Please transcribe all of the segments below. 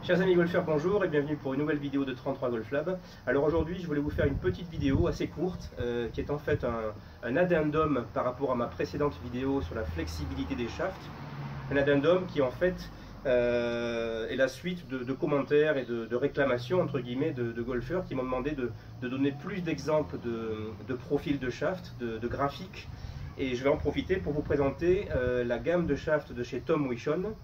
Chers amis golfeurs, bonjour et bienvenue pour une nouvelle vidéo de 33 Golf Lab. Alors aujourd'hui, je voulais vous faire une petite vidéo assez courte qui est en fait un addendum par rapport à ma précédente vidéo sur la flexibilité des shafts. Un addendum qui en fait est la suite de commentaires et de réclamations entre guillemets de golfeurs qui m'ont demandé de donner plus d'exemples de profils de shafts, de graphiques. Et je vais en profiter pour vous présenter la gamme de shafts de chez Tom Wishon.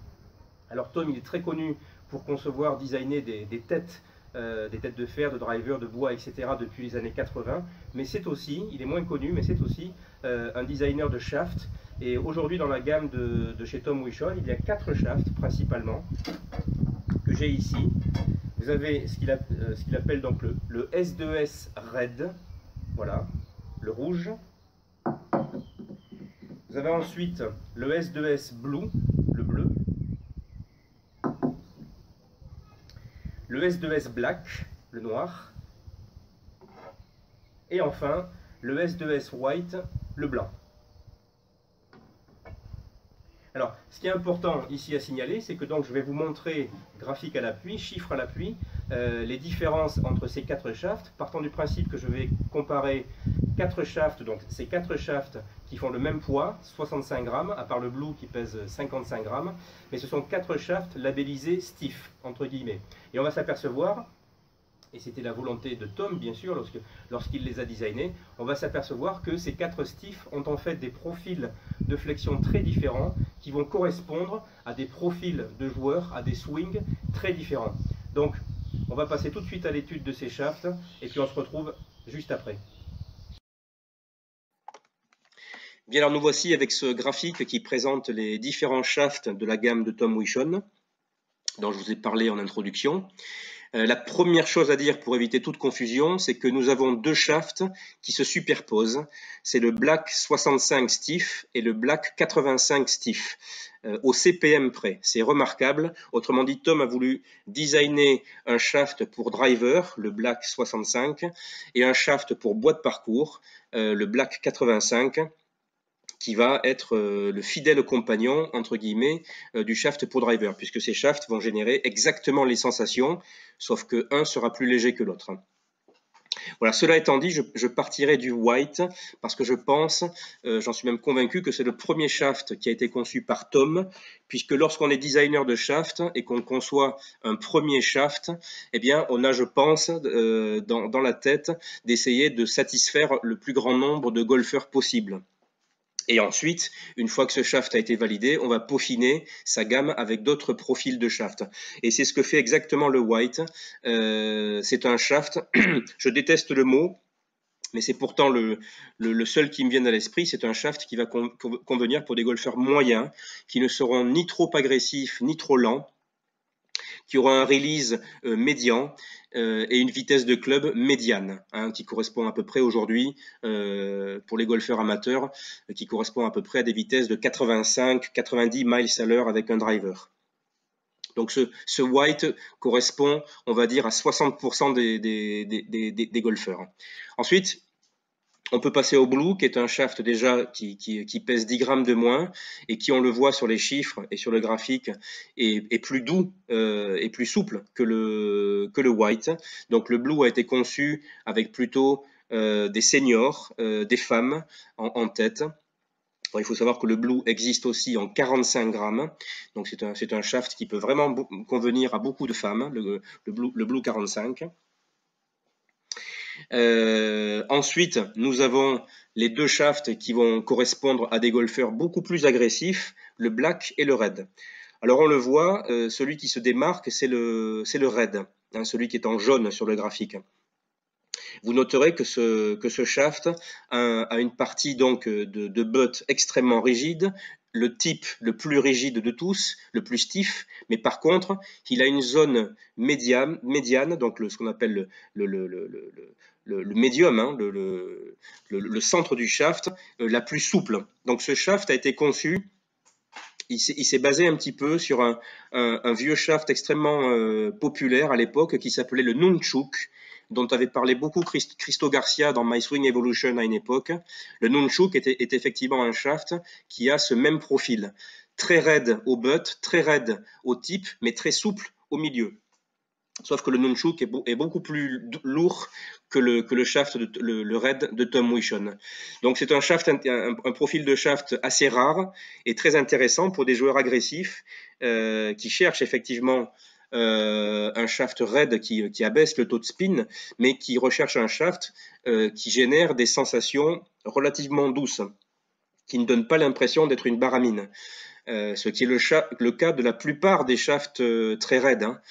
Alors Tom, il est très connu pour concevoir, designer des têtes de fer, de drivers, de bois, etc. depuis les années 80. Mais c'est aussi, il est moins connu, mais c'est aussi un designer de shafts. Et aujourd'hui dans la gamme de chez Tom Wishon, il y a 4 shafts principalement que j'ai ici. Vous avez ce qu'il appelle donc le S2S Red, voilà, le rouge. Vous avez ensuite le S2S Blue, le bleu. Le S2S Black, le noir. Et enfin, le S2S White, le blanc. Alors, ce qui est important ici à signaler, c'est que donc je vais vous montrer, graphique à l'appui, chiffres à l'appui, les différences entre ces 4 shafts, partant du principe que je vais comparer 4 shafts, donc ces 4 shafts qui font le même poids, 65 grammes, à part le blue qui pèse 55 grammes, mais ce sont 4 shafts labellisés stiff, entre guillemets. Et on va s'apercevoir, et c'était la volonté de Tom bien sûr, lorsqu'il les a designés, on va s'apercevoir que ces 4 stiffs ont en fait des profils de flexion très différents, qui vont correspondre à des profils de joueurs, à des swings très différents. Donc, on va passer tout de suite à l'étude de ces shafts, et puis on se retrouve juste après. Bien, alors nous voici avec ce graphique qui présente les différents shafts de la gamme de Tom Wishon, dont je vous ai parlé en introduction. La première chose à dire pour éviter toute confusion, c'est que nous avons 2 shafts qui se superposent. C'est le Black 65 Stiff et le Black 85 Stiff, au CPM près. C'est remarquable. Autrement dit, Tom a voulu designer un shaft pour driver, le Black 65, et un shaft pour bois de parcours, le Black 85, qui va être le fidèle compagnon, entre guillemets, du shaft pour driver, puisque ces shafts vont générer exactement les sensations, sauf que un sera plus léger que l'autre. Voilà, cela étant dit, je partirai du white, parce que je pense, j'en suis même convaincu, que c'est le premier shaft qui a été conçu par Tom, puisque lorsqu'on est designer de shaft et qu'on conçoit un premier shaft, eh bien, on a, je pense, dans la tête, d'essayer de satisfaire le plus grand nombre de golfeurs possible. Et ensuite, une fois que ce shaft a été validé, on va peaufiner sa gamme avec d'autres profils de shaft. Et c'est ce que fait exactement le white. C'est un shaft, je déteste le mot, mais c'est pourtant le seul qui me vient à l'esprit. C'est un shaft qui va convenir pour des golfeurs moyens, qui ne seront ni trop agressifs, ni trop lents, qui aura un release médian et une vitesse de club médiane, qui correspond à peu près aujourd'hui, pour les golfeurs amateurs, qui correspond à peu près à des vitesses de 85-90 miles à l'heure avec un driver. Donc ce white correspond, on va dire, à 60% des golfeurs. Ensuite, on peut passer au blue, qui est un shaft déjà qui pèse 10 grammes de moins et qui, on le voit sur les chiffres et sur le graphique, est plus doux et plus souple que le white. Donc le blue a été conçu avec plutôt des seniors, des femmes en tête. Alors, il faut savoir que le blue existe aussi en 45 grammes, donc c'est un shaft qui peut vraiment convenir à beaucoup de femmes, le blue 45. Ensuite, nous avons les 2 shafts qui vont correspondre à des golfeurs beaucoup plus agressifs, le black et le red. Alors on le voit, celui qui se démarque, c'est le red, celui qui est en jaune sur le graphique. Vous noterez que ce shaft a une partie donc de butt extrêmement rigide, le type le plus rigide de tous, le plus stiff, mais par contre, il a une zone médiane, donc ce qu'on appelle le médium, le centre du shaft, la plus souple. Donc ce shaft a été conçu, il s'est basé un petit peu sur un vieux shaft extrêmement populaire à l'époque qui s'appelait le Nunchuk, dont avait parlé beaucoup Cristo Garcia dans My Swing Evolution à une époque. Le Nunchuk est effectivement un shaft qui a ce même profil. Très raide au butt, très raide au tip, mais très souple au milieu. Sauf que le nunchuk est beaucoup plus lourd que le shaft, le raid de Tom Wishon. Donc c'est un shaft, un profil de shaft assez rare et très intéressant pour des joueurs agressifs qui cherchent effectivement un shaft raid qui abaisse le taux de spin, mais qui recherchent un shaft qui génère des sensations relativement douces, qui ne donnent pas l'impression d'être une baramine. Ce qui est le cas de la plupart des shafts très raides. Hein.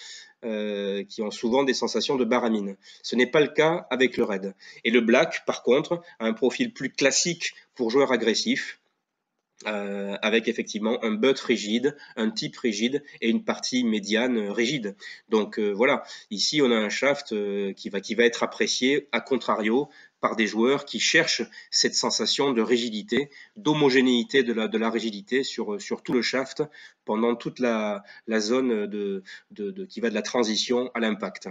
Qui ont souvent des sensations de baramine. Ce n'est pas le cas avec le raid. Et le black, par contre, a un profil plus classique pour joueurs agressifs, avec effectivement un butt rigide, un tip rigide et une partie médiane rigide. Donc voilà, ici on a un shaft qui va être apprécié à contrario par des joueurs qui cherchent cette sensation de rigidité, d'homogénéité de la rigidité sur tout le shaft pendant toute la zone qui va de la transition à l'impact.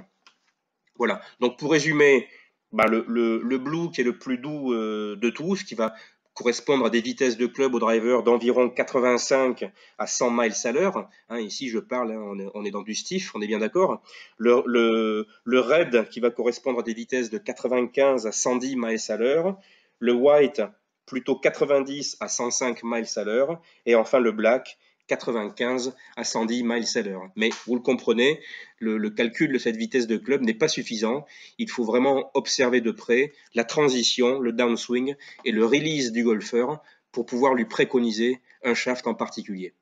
Voilà, donc pour résumer, le blue qui est le plus doux de tous, qui va correspondre à des vitesses de club au driver d'environ 85 à 100 miles à l'heure. Hein, ici, je parle, hein, on est dans du stiff, on est bien d'accord. Le red qui va correspondre à des vitesses de 95 à 110 miles à l'heure. Le white, plutôt 90 à 105 miles à l'heure. Et enfin, le black, 95 à 110 miles à l'heure. Mais vous le comprenez, le calcul de cette vitesse de club n'est pas suffisant. Il faut vraiment observer de près la transition, le downswing et le release du golfeur pour pouvoir lui préconiser un shaft en particulier.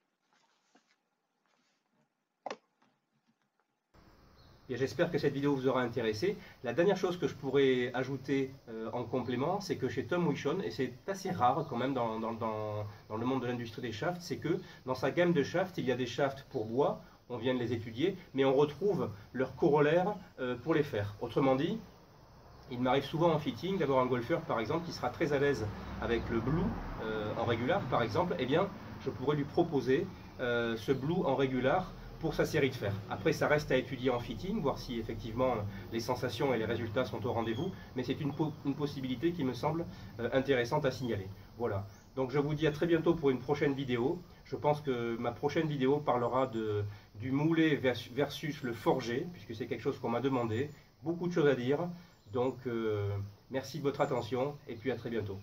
J'espère que cette vidéo vous aura intéressé. La dernière chose que je pourrais ajouter en complément, c'est que chez Tom Wishon, et c'est assez rare quand même dans le monde de l'industrie des shafts, c'est que dans sa gamme de shafts, il y a des shafts pour bois, on vient de les étudier, mais on retrouve leur corollaire pour les fer. Autrement dit, il m'arrive souvent en fitting d'avoir un golfeur par exemple qui sera très à l'aise avec le blue en régular par exemple, eh bien je pourrais lui proposer ce blue en régular pour sa série de fer. Après ça reste à étudier en fitting, voir si effectivement les sensations et les résultats sont au rendez-vous, mais c'est une possibilité qui me semble intéressante à signaler. Voilà, donc je vous dis à très bientôt pour une prochaine vidéo. Je pense que ma prochaine vidéo parlera du moulé versus le forgé, puisque c'est quelque chose qu'on m'a demandé, beaucoup de choses à dire. Donc, merci de votre attention et puis à très bientôt.